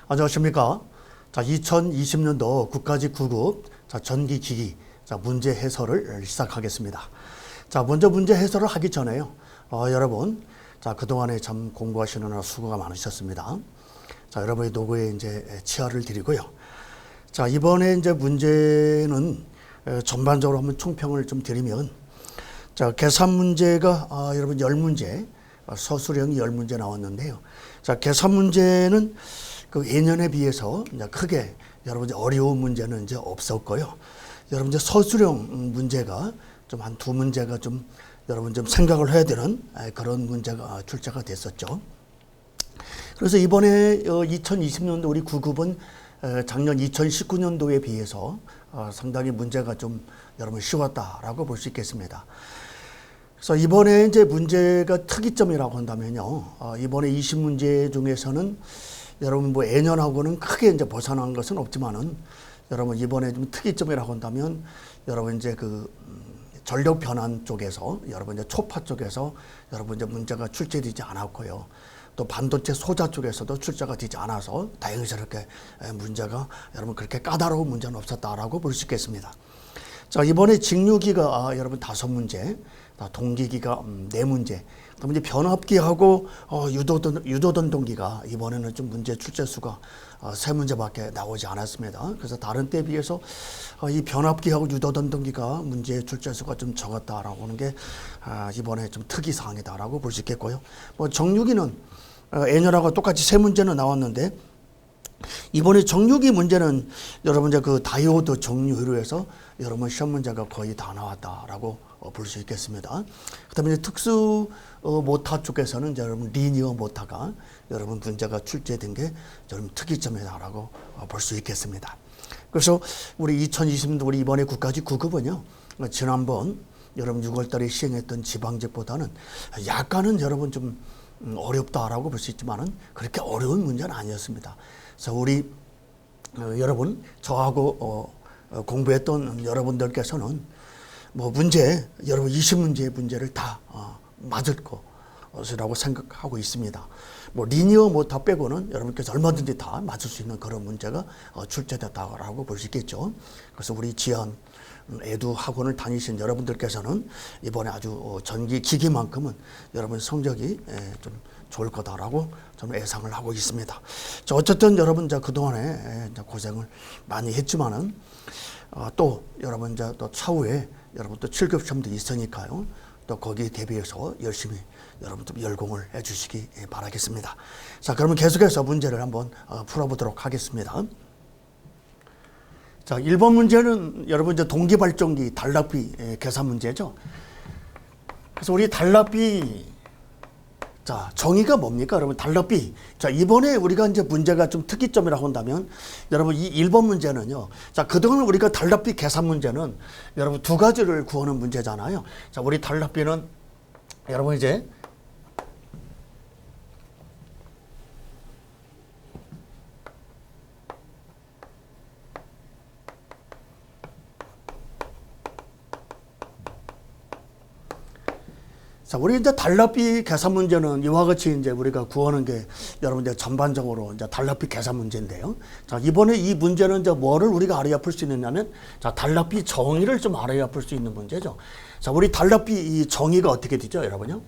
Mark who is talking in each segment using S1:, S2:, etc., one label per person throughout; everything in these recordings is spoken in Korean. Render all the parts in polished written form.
S1: 안녕하십니까. 자, 2020년도 국가직 9급 전기기기 문제 해설을 시작하겠습니다. 자, 먼저 문제 해설을 하기 전에요. 여러분, 그동안에 참 공부하시느라 수고가 많으셨습니다. 자, 여러분의 노고에 이제 치아를 드리고요. 자, 이번에 이제 문제는 전반적으로 한번 총평을 좀 드리면, 자, 계산 문제가 여러분 10문제, 서술형이 10문제 나왔는데요. 자, 계산 문제는 그 예년에 비해서 크게 여러분 어려운 문제는 이제 없었고요. 여러분 이제 서술형 문제가 좀 한 두 문제가 좀 여러분 좀 생각을 해야 되는 그런 문제가 출제가 됐었죠. 그래서 이번에 2020년도 우리 9급은 작년 2019년도에 비해서 상당히 문제가 좀 여러분 쉬웠다라고 볼 수 있겠습니다. 그래서 이번에 이제 문제가 특이점이라고 한다면요. 이번에 20문제 중에서는 여러분 뭐 예년하고는 크게 이제 벗어난 것은 없지만은 여러분 이번에 좀 특이점이라고 한다면 여러분 이제 그 전력 변환 쪽에서 여러분 이제 초파 쪽에서 여러분 이제 문제가 출제되지 않았고요. 또 반도체 소자 쪽에서도 출제가 되지 않아서 다행스럽게 문제가 여러분 그렇게 까다로운 문제는 없었다라고 볼 수 있겠습니다. 자, 이번에 직류기가 여러분 5문제, 동기기가 4문제, 그다음에 이제 변압기하고 유도전동기가 이번에는 좀 문제 출제 수가 3문제밖에 나오지 않았습니다. 그래서 다른 때에 비해서 이 변압기하고 유도전동기가 문제 출제 수가 좀 적었다라고 하는 게 이번에 좀 특이사항이다라고 볼 수 있겠고요. 뭐 정유기는 예년하고 똑같이 3문제는 나왔는데 이번에 정유기 문제는 여러분 이제 그 다이오드 정유로 해서 여러분 시험 문제가 거의 다 나왔다라고 볼 수 있겠습니다. 그다음에 이제 특수 모타 쪽에서는 이제 여러분 리니어 모타가 여러분 문제가 출제된 게 여러분 특이점이다라고 볼 수 있겠습니다. 그래서 우리 2020년도 우리 이번에 국가직 9급은요. 지난번 여러분 6월달에 시행했던 지방직보다는 약간은 여러분 좀 어렵다라고 볼 수 있지만은 그렇게 어려운 문제는 아니었습니다. 그래서 우리 여러분 저하고 공부했던 여러분들께서는 뭐 문제 여러분 20문제의 문제를 다 맞을 것이라고 생각하고 있습니다. 뭐 리니어 모타 빼고는 여러분께서 얼마든지 다 맞을 수 있는 그런 문제가 출제됐다고 볼 수 있겠죠. 그래서 우리 지연 에두 학원을 다니신 여러분들께서는 이번에 아주 전기 기기만큼은 여러분 성적이 좀 좋을 거다라고 저는 예상을 하고 있습니다. 자, 어쨌든 여러분 그동안에 고생을 많이 했지만은 또 여러분 또 차후에 여러분 또 7급 시험도 있으니까요. 또 거기에 대비해서 열심히 여러분 좀 열공을 해 주시기 바라겠습니다. 자, 그러면 계속해서 문제를 한번 풀어보도록 하겠습니다. 자, 1번 문제는 여러분 이제 동기발전기 단락비 계산 문제죠. 그래서 우리 단락비 자, 정의가 뭡니까? 여러분 단락비. 자, 이번에 우리가 이제 문제가 좀 특이점이라고 한다면 여러분 이 1번 문제는요. 자, 그동안 우리가 단락비 계산 문제는 여러분 두 가지를 구하는 문제잖아요. 자, 우리 단락비는 여러분 이제 자, 우리 이제 단락비 계산 문제는 이와 같이 이제 우리가 구하는 게 여러분 이제 전반적으로 이제 단락비 계산 문제인데요. 자, 이번에 이 문제는 이제 뭐를 우리가 알아야 풀 수 있느냐면 자, 단락비 정의를 좀 알아야 풀 수 있는 문제죠. 자, 우리 단락비 이 정의가 어떻게 되죠, 여러분요?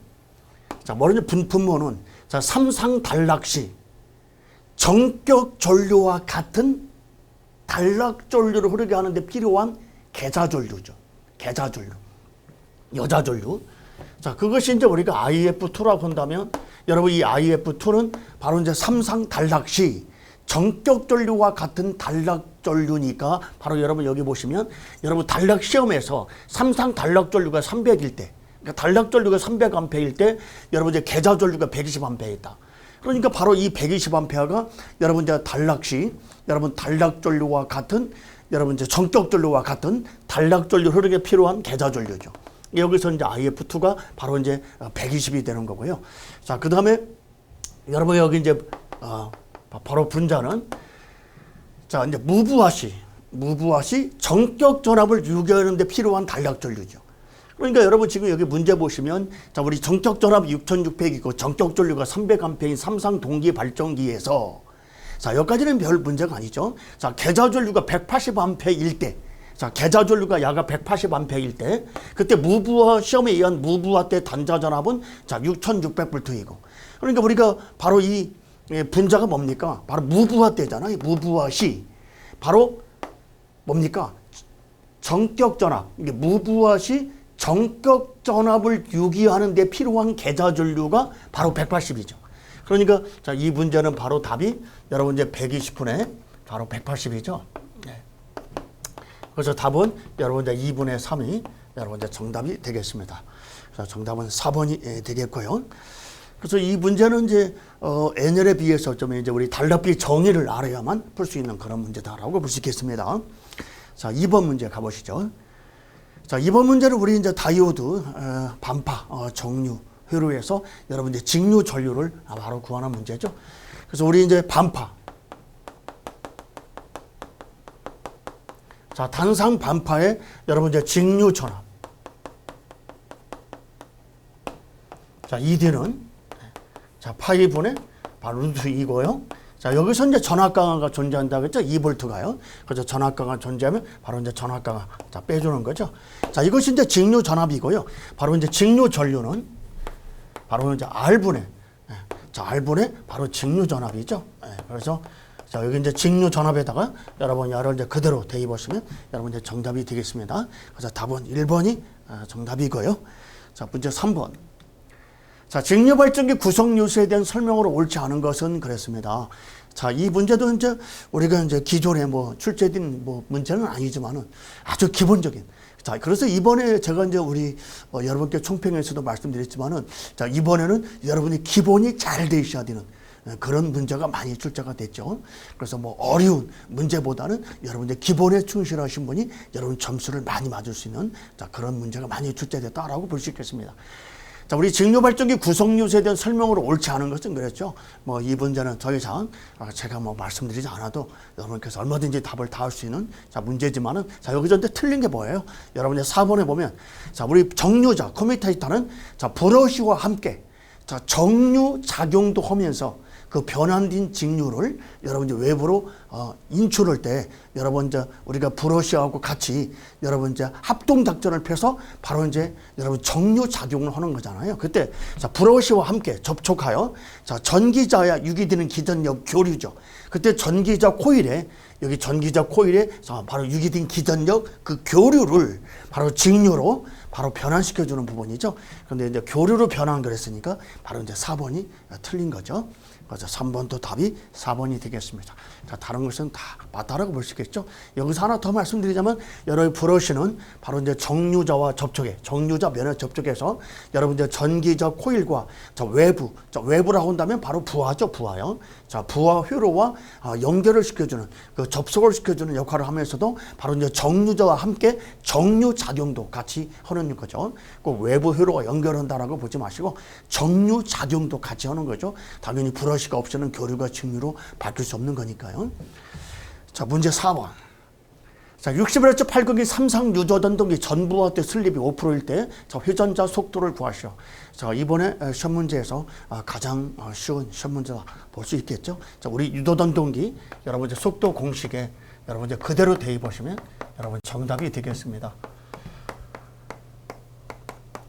S1: 자, 뭐냐면 분모는 자, 삼상 단락 시 정격 전류와 같은 단락 전류를 흐르게 하는데 필요한 계좌 전류죠. 계좌 전류. 여자 전류. 자, 그것이 이제 우리가 IF2라고 한다면 여러분 이 IF2는 바로 이제 삼상 단락 시 정격 전류와 같은 단락 전류니까 바로 여러분 여기 보시면 여러분 단락 시험에서 삼상 단락 전류가 300일 때 그러니까 단락 전류가 300A일 때 여러분 이제 계좌 전류가 120A였다. 그러니까 바로 이 120A가 여러분 이제 단락 시 여러분 단락 전류와 같은 여러분 이제 정격 전류와 같은 단락 전류 흐르게 필요한 계좌 전류죠. 여기서 이제 IF2가 바로 이제 120이 되는 거고요. 자, 그 다음에 여러분 여기 이제 바로 분자는 자, 이제 무부하 시 정격 전압을 유기하는 데 필요한 단락 전류죠. 그러니까 여러분 지금 여기 문제 보시면 자, 우리 정격 전압 6600이고 정격 전류가 300A인 삼상 동기 발전기에서 자, 여기까지는 별 문제가 아니죠. 자, 계좌전류가 180A일 때, 자, 계좌전류가 야가 180A일 때, 그때 무부하, 시험에 의한 무부하 때 단자전압은 자, 6600V이고. 그러니까 우리가 바로 이 분자가 뭡니까? 바로 무부하 때잖아요. 무부하 시. 바로 뭡니까? 정격전압. 이게 무부하 시 정격전압을 유기하는 데 필요한 계좌전류가 바로 180이죠. 그러니까 자, 이 문제는 바로 답이 여러분 이제 120분의 바로 180이죠. 네. 그래서 답은 여러분 이제 2분의 3이 여러분 이제 정답이 되겠습니다. 그래서 정답은 4번이 되겠고요. 그래서 이 문제는 이제 N열에 비해서 좀 이제 우리 단락비 정의를 알아야만 풀 수 있는 그런 문제다라고 볼 수 있겠습니다. 자, 2번 문제 가보시죠. 자, 2번 문제는 우리 이제 다이오드 반파 정류 회로에서 여러분 이제 직류 전류를 바로 구하는 문제죠. 그래서 우리 이제 반파. 자, 단상 반파에 여러분 이제 직류 전압. 자, ED는 자, 파이분의 바로 루트 2고요. 자, 여기서 이제 전압강화가 존재한다고 했죠. 2V가요. 그래서 전압강화 존재하면 바로 이제 전압강화 자, 빼주는 거죠. 자, 이것이 이제 직류 전압이고요. 바로 이제 직류 전류는 바로 이제 R분의 자, R분의 바로 직류 전압이죠. 그래서 자, 여기 이제 직류 전압에다가 여러분 열을 이제 그대로 대입하시면 여러분 이제 정답이 되겠습니다. 그래서 답은 1번이 정답이고요. 자, 문제 3번. 자, 직류 발전기 구성 요소에 대한 설명으로 옳지 않은 것은 그랬습니다. 자, 이 문제도 이제 우리가 이제 기존에 뭐 출제된 뭐 문제는 아니지만은 아주 기본적인. 자, 그래서 이번에 제가 이제 우리 여러분께 총평에서도 말씀드렸지만은 자, 이번에는 여러분이 기본이 잘 돼 있어야 되는 그런 문제가 많이 출제가 됐죠. 그래서 뭐 어려운 문제보다는 여러분들 기본에 충실하신 분이 여러분 점수를 많이 맞을 수 있는 자, 그런 문제가 많이 출제됐다라고 볼 수 있겠습니다. 자, 우리 직류 발전기 구성 요소에 대한 설명으로 옳지 않은 것은 그랬죠. 뭐 이 문제는 더 이상 제가 뭐 말씀드리지 않아도 여러분께서 얼마든지 답을 다 할 수 있는 자, 문제지만은 자, 여기서 근데 틀린 게 뭐예요? 여러분들 4번에 보면 자, 우리 정류자 커뮤니테이터는 자, 브러쉬와 함께 자, 정류 작용도 하면서 그 변환된 직류를 여러분 이제 외부로 인출할 때 여러분 이제 우리가 브러쉬하고 같이 여러분 이제 합동 작전을 펴서 바로 이제 여러분 정류 작용을 하는 거잖아요. 그때 자, 브러쉬와 함께 접촉하여 자, 전기자와 유기되는 기전력 교류죠. 그때 전기자 코일에 여기 전기자 코일에 자, 바로 유기된 기전력 그 교류를 바로 직류로 바로 변환시켜주는 부분이죠. 그런데 이제 교류로 변환 그랬으니까 바로 이제 4번이 틀린 거죠. 그래서 3번도 답이 4번이 되겠습니다. 자, 다른 것은 다 맞다라고 볼 수 있겠죠. 여기서 하나 더 말씀드리자면 여러분 브러쉬는 바로 이제 정류자와 접촉해 정류자 면에 접촉해서 여러분 이제 전기자 코일과 저 외부, 저 외부라고 한다면 바로 부하죠, 부하요. 자, 부하 회로와 연결을 시켜주는 그 접속을 시켜주는 역할을 하면서도 바로 이제 정류자와 함께 정류 작용도 같이 하는 거죠. 꼭 외부 회로와 연결한다라고 보지 마시고 정류 작용도 같이 하는 거죠. 당연히 브러쉬가 없이는 교류가 직류로 바뀔 수 없는 거니까요. 자, 문제 4번. 자, 61Hz 8극이 삼상 유저전동기 전부하 때 슬립이 5%일 때 자, 회전자 속도를 구하시오. 자, 이번에 시험 문제에서 가장 쉬운 시험 문제다 볼 수 있겠죠. 자, 우리 유도전동기 여러분 이제 속도 공식에 여러분 이제 그대로 대입하시면 여러분 정답이 되겠습니다.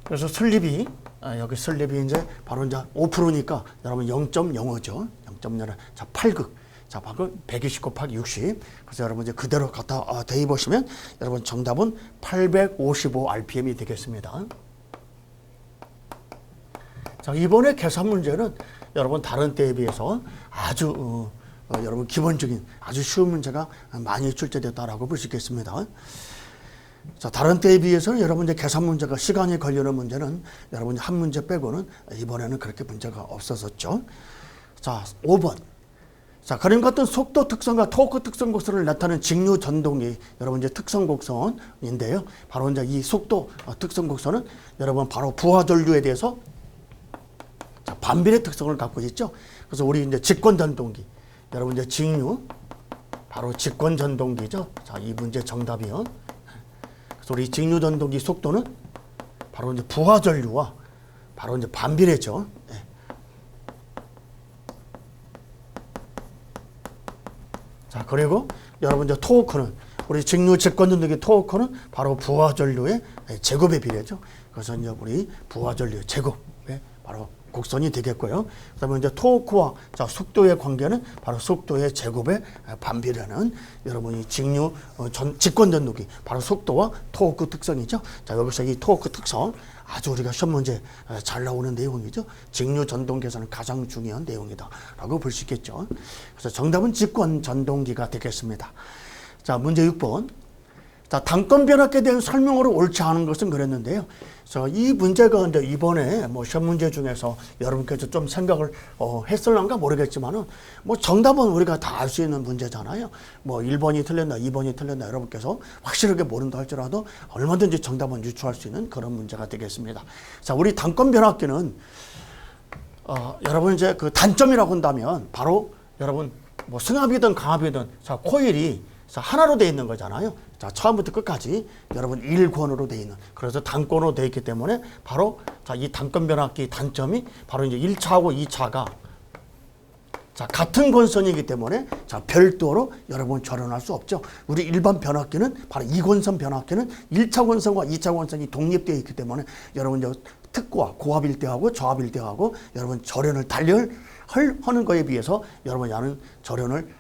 S1: 그래서 슬립이 여기 슬립이 이제 바로 이제 5%니까 여러분 0.05죠. 0.05. 자, 8극. 자, 바로 120 곱하기 60. 그래서 여러분 이제 그대로 갖다 대입하시면 여러분 정답은 855 RPM이 되겠습니다. 자, 이번에 계산 문제는 여러분 다른 때에 비해서 아주 여러분 기본적인 아주 쉬운 문제가 많이 출제됐다라고 볼 수 있겠습니다. 자, 다른 때에 비해서 여러분 이제 계산 문제가 시간이 걸리는 문제는 여러분 한 문제 빼고는 이번에는 그렇게 문제가 없었었죠. 자, 5번. 자, 그림 같은 속도 특성과 토크 특성 곡선을 나타내는 직류 전동기 여러분 이제 특성 곡선인데요. 바로 이제 이 속도 특성 곡선은 여러분 바로 부하 전류에 대해서 자, 반비례 특성을 갖고 있죠. 그래서 우리 이제 직권 전동기 여러분 이제 직류 바로 직권 전동기죠. 자, 이 문제 정답이요. 그래서 우리 직류 전동기 속도는 바로 이제 부하 전류와 바로 이제 반비례죠. 네. 자, 그리고 여러분 이제 토크는 우리 직류 직권전도기 토크는 바로 부하전류의 제곱에 비례죠. 그래서 이제 우리 부하전류의 제곱에 바로 곡선이 되겠고요. 그다음에 이제 토크와 자, 속도의 관계는 바로 속도의 제곱에 반비례하는 여러분이 직류 직권전도기 바로 속도와 토크 특성이죠. 자, 여기서 이 토크 특성 아주 우리가 시험 문제 잘 나오는 내용이죠. 직류 전동 계산은 가장 중요한 내용이다라고 볼 수 있겠죠. 그래서 정답은 직권 전동기가 되겠습니다. 자, 문제 6번. 자, 단권 변압기에 대한 설명으로 옳지 않은 것은 그랬는데요. 그래서 이 문제가 이제 이번에 뭐 시험 문제 중에서 여러분께서 좀 생각을 했을런가 모르겠지만은 뭐 정답은 우리가 다 알 수 있는 문제잖아요. 뭐 1번이 틀렸나 2번이 틀렸나 여러분께서 확실하게 모른다 할지라도 얼마든지 정답은 유추할 수 있는 그런 문제가 되겠습니다. 자, 우리 단권 변압기는 여러분 이제 그 단점이라고 한다면 바로 여러분 뭐 승합이든 강합이든 자, 코일이 자, 하나로 되어 있는 거잖아요. 자, 처음부터 끝까지 여러분 1권으로 되어 있는, 그래서 단권으로 되어 있기 때문에 바로 자, 이 단권 변압기 단점이 바로 이제 1차하고 2차가 자, 같은 권선이기 때문에 자, 별도로 여러분 절연할 수 없죠. 우리 일반 변압기는 바로 2권선 변압기는 1차 권선과 2차 권선이 독립되어 있기 때문에 여러분 이제 특과 고압일 때하고 저압일 때하고 여러분 절연을 하는 거에 비해서 여러분이 하는 절연을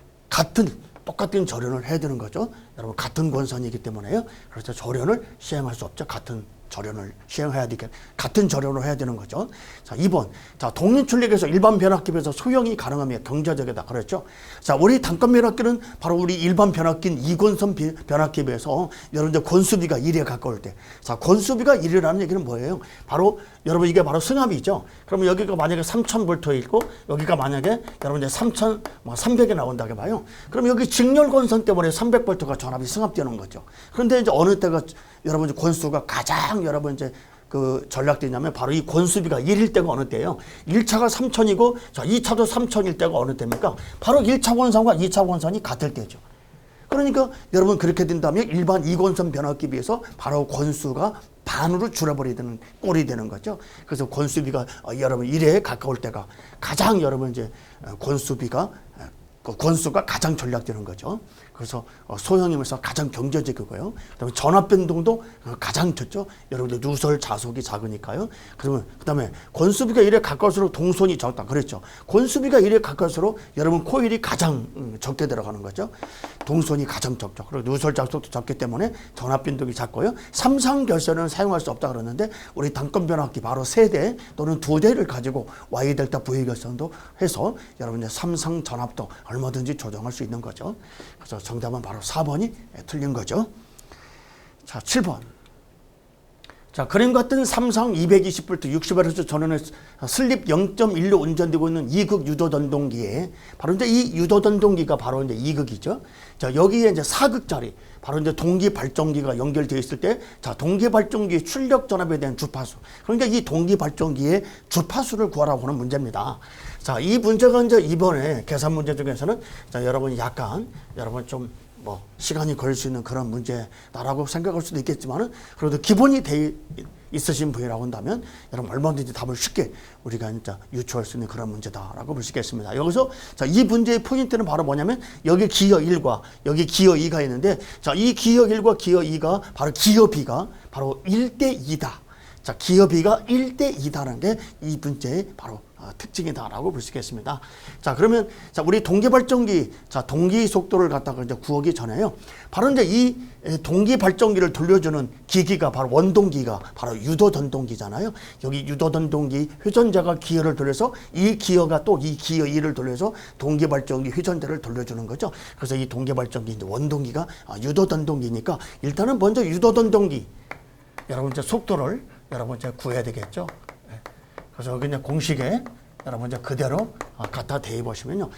S1: 똑같은 절연을 해야 되는 거죠. 여러분 같은 권선이기 때문에요. 그래서 절연을 시행할 수 없죠. 같은 절연을 시행해야 되게 같은 절연을 해야 되는 거죠. 자, 2번. 자, 독립출력에서 일반 변압기에 비해서 소형이 가능하며 경제적이다. 그랬죠. 자, 우리 단권 변압기는 바로 우리 일반 변압기인 2권선 변압기에 비해서 여러분들 권수비가 1에 가까울 때. 자, 권수비가 1이라는 얘기는 뭐예요? 바로 여러분 이게 바로 승합이죠. 그러면 여기가 만약에 3000V 있고 여기가 만약에 여러분 이제 3300이 나온다고 봐요. 그럼 여기 직렬권선 때문에 300V가 전압이 승합되는 거죠. 그런데 이제 어느 때가 여러분 권수가 가장 여러분 이제 그 전략되냐면 바로 이 권수비가 1일 때가 어느 때예요? 1차가 3000이고 자, 2차도 3000일 때가 어느 때입니까? 바로 1차 권선과 2차 권선이 같을 때죠. 그러니까 여러분 그렇게 된다면 일반 2권선 변압기에 비해서 바로 권수가 반으로 줄어버리는 꼴이 되는 거죠. 그래서 권수비가 여러분 1에 가까울 때가 가장 여러분 이제 권수가 가장 전략되는 거죠. 그래서 소형이면서 가장 경제적이고요. 그다음에 전압 변동도 가장 적죠. 여러분들 누설 자속이 작으니까요. 그러면 그다음에 권수비가 1에 가까울수록 동선이 적다. 그랬죠. 권수비가 1에 가까울수록 여러분 코일이 가장 적게 들어가는 거죠. 동선이 가장 적죠. 그리고 누설 자속도 적기 때문에 전압 변동이 작고요. 삼상 결선은 사용할 수 없다 그러는데 우리 단권 변압기 바로 3대 또는 2대를 가지고 Y 델타 V 결선도 해서 여러분 삼상 전압도 얼마든지 조정할 수 있는 거죠. 그래서 정답은 바로 4번이 틀린 거죠. 자, 7번. 자, 그림 같은 삼상 220V 60Hz 전원의 슬립 0.1로 운전되고 있는 2극 유도전동기에 바로 이제 이 유도전동기가 바로 이제 2극이죠. 자, 여기에 이제 4극짜리 바로 이제 동기 발전기가 연결되어 있을 때 자, 동기 발전기의 출력 전압에 대한 주파수. 그러니까 이 동기 발전기의 주파수를 구하라고 하는 문제입니다. 자, 이 문제가 이제 이번에 계산 문제 중에서는 자, 여러분 약간 여러분 좀 뭐 시간이 걸릴 수 있는 그런 문제다라고 생각할 수도 있겠지만은 그래도 기본이 돼 있으신 분이라고 한다면 여러분 얼마든지 답을 쉽게 우리가 진짜 유추할 수 있는 그런 문제다라고 볼 수 있겠습니다. 여기서 자, 이 문제의 포인트는 바로 뭐냐면 여기 기어 1과 여기 기어 2가 있는데 자, 이 기어 1과 기어 2가 바로 기어 B가 바로 1대 2다. 자, 기어 B가 1대 2다라는 게 이 문제의 바로 특징이다라고 볼 수 있겠습니다. 자, 그러면 자, 우리 동기 발전기 자, 동기 속도를 갖다가 이제 구하기 전에요. 바로 이제 이 동기 발전기를 돌려주는 기기가 바로 원동기가 바로 유도 전동기잖아요. 여기 유도 전동기 회전자가 기어를 돌려서 이 기어가 또 이 기어 2를 돌려서 동기 발전기 회전자를 돌려주는 거죠. 그래서 이 동기 발전기 이제 원동기가 유도 전동기니까 일단은 먼저 유도 전동기 여러분 이제 속도를 여러분 이제 구해야 되겠죠. 그래서 그냥 공식에 여러분 이제 그대로 갖다 대입 보시면요.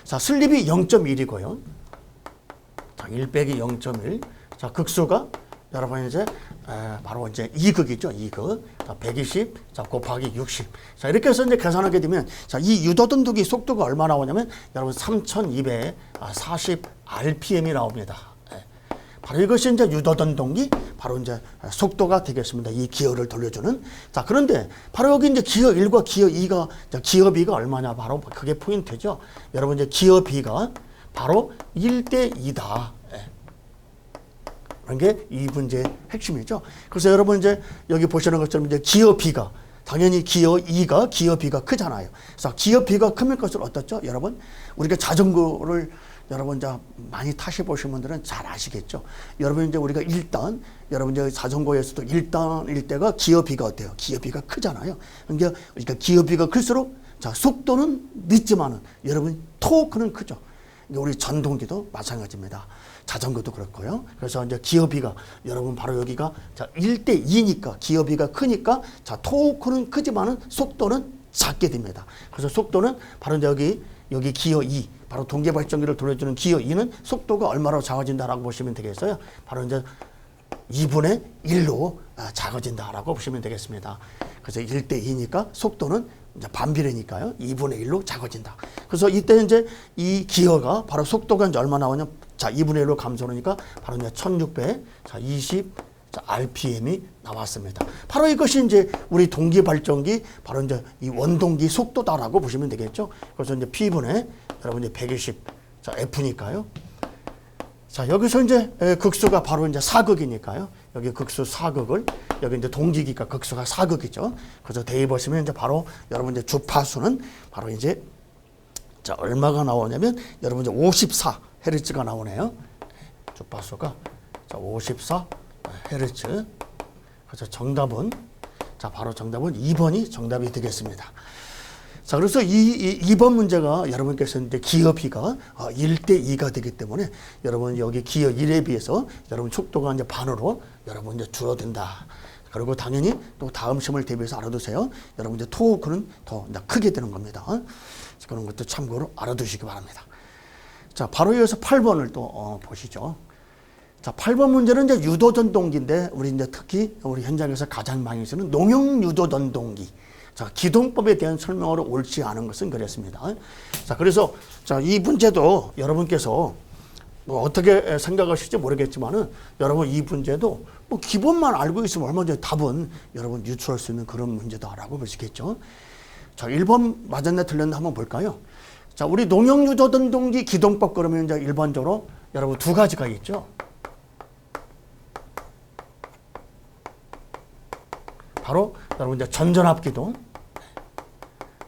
S1: 자, 슬립이 0.1이고요. 자, 1 빼기 0.1. 자, 극수가 여러분 이제 바로 이제 2극이죠. 2극. 자, 120. 자, 곱하기 60. 자, 이렇게 해서 이제 계산하게 되면 자, 이 유도전동기 속도가 얼마 나오냐면 여러분 3240 RPM이 나옵니다. 바로 이것이 이제 유도전동기 바로 이제 속도가 되겠습니다. 이 기어를 돌려주는. 자, 그런데 바로 여기 이제 기어 1과 기어 2가 기어 B가 얼마냐 바로 그게 포인트죠. 여러분 이제 기어 B가 바로 1대2다. 그런 게 이 문제의 핵심이죠. 그래서 여러분 이제 여기 보시는 것처럼 이제 기어 B가 당연히 기어 E가 기어 B가 크잖아요. 그래서 기어 B가 크면 것을 어떻죠? 여러분 우리가 자전거를 여러분 이제 많이 타시 보신 분들은 잘 아시겠죠. 여러분 이제 우리가 1단 여러분 이제 자전거에서도 1단일 때가 기어 B가 어때요? 기어 B가 크잖아요. 그러니까 기어 B가 클수록 자 속도는 늦지만은 여러분 토크는 크죠. 우리 전동기도 마찬가지입니다. 자전거도 그렇고요. 그래서 이제 기어비가 여러분 바로 여기가 자 1대2니까 기어비가 크니까 자 토크는 크지만은 속도는 작게 됩니다. 그래서 속도는 바로 이제 여기 기어 2 바로 동계 발전기를 돌려주는 기어 2는 속도가 얼마로 작아진다라고 보시면 되겠어요. 바로 이제 2분의 1로 작아진다라고 보시면 되겠습니다. 그래서 1대2니까 속도는 이제 반비례니까요. 2분의 1로 작아진다. 그래서 이때 이제 이 기어가 바로 속도가 이제 얼마 나오냐? 자, 2분의 1로 감소하니까 바로 이제 1600, 자, 20 RPM이 나왔습니다. 바로 이것이 이제 우리 동기 발전기 바로 이제 이 원동기 속도다라고 보시면 되겠죠. 그래서 이제 P분의 여러분 이제 120, 자, F니까요. 자, 여기서 이제 극수가 바로 이제 사극이니까요. 여기 극수 사극을 여기 이제 동기기가 극수가 사극이죠. 그래서 대입하시면 이제 바로 여러분 이제 주파수는 바로 이제 자, 얼마가 나오냐면 여러분 이제 54Hz가 나오네요. 주파수가 자, 54Hz. 그래서 정답은 자, 바로 정답은 2번이 정답이 되겠습니다. 자, 그래서 2번 문제가 여러분께서 이제 기어 B가 1대2가 되기 때문에 여러분 여기 기어 1에 비해서 여러분 속도가 이제 반으로 여러분 이제 줄어든다. 그리고 당연히 또 다음 시험을 대비해서 알아두세요. 여러분 이제 토크는 더 이제 크게 되는 겁니다. 그런 것도 참고로 알아두시기 바랍니다. 자, 바로 이어서 8번을 또 보시죠. 자, 8번 문제는 이제 유도전동기인데 우리 이제 특히 우리 현장에서 가장 많이 쓰는 농용 유도전동기. 자, 기동법에 대한 설명으로 옳지 않은 것은 그랬습니다. 자, 그래서 자, 이 문제도 여러분께서 뭐 어떻게 생각하실지 모르겠지만은 여러분 이 문제도 뭐 기본만 알고 있으면 얼마든지 답은 여러분 유추할 수 있는 그런 문제다라고 보시겠죠. 자, 1번 맞았나 틀렸나 한번 볼까요? 자, 우리 농용 유도전동기 기동법 그러면 이제 일반적으로 여러분 두 가지가 있죠. 바로 여러분 이제 전전압 기동.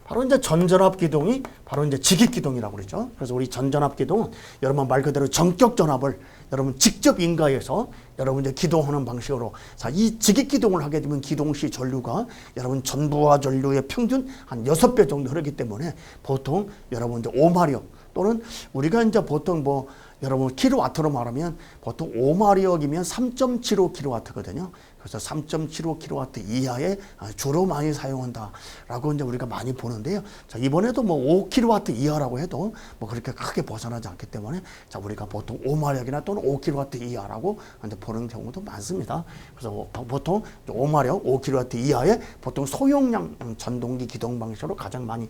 S1: 바로 이제 전전압 기동이 바로 이제 직입 기동이라고 그러죠. 그래서 우리 전전압 기동은 여러분 말 그대로 전격 전압을 여러분 직접 인가해서 여러분 이제 기동하는 방식으로 자, 이 직입 기동을 하게 되면 기동 시 전류가 여러분 전부하 전류의 평균 한 6배 정도 흐르기 때문에 보통 여러분 이제 5마력 또는 우리가 이제 보통 뭐 여러분 킬로와트로 말하면 보통 5마력이면 3.75킬로와트거든요. 그래서 3.75킬로와트 이하에 주로 많이 사용한다라고 이제 우리가 많이 보는데요. 자, 이번에도 뭐 5킬로와트 이하라고 해도 뭐 그렇게 크게 벗어나지 않기 때문에 자, 우리가 보통 5마력이나 또는 5킬로와트 이하라고 이제 보는 경우도 많습니다. 그래서 보통 5마력, 5킬로와트 이하의 보통 소용량 전동기 기동 방식으로 가장 많이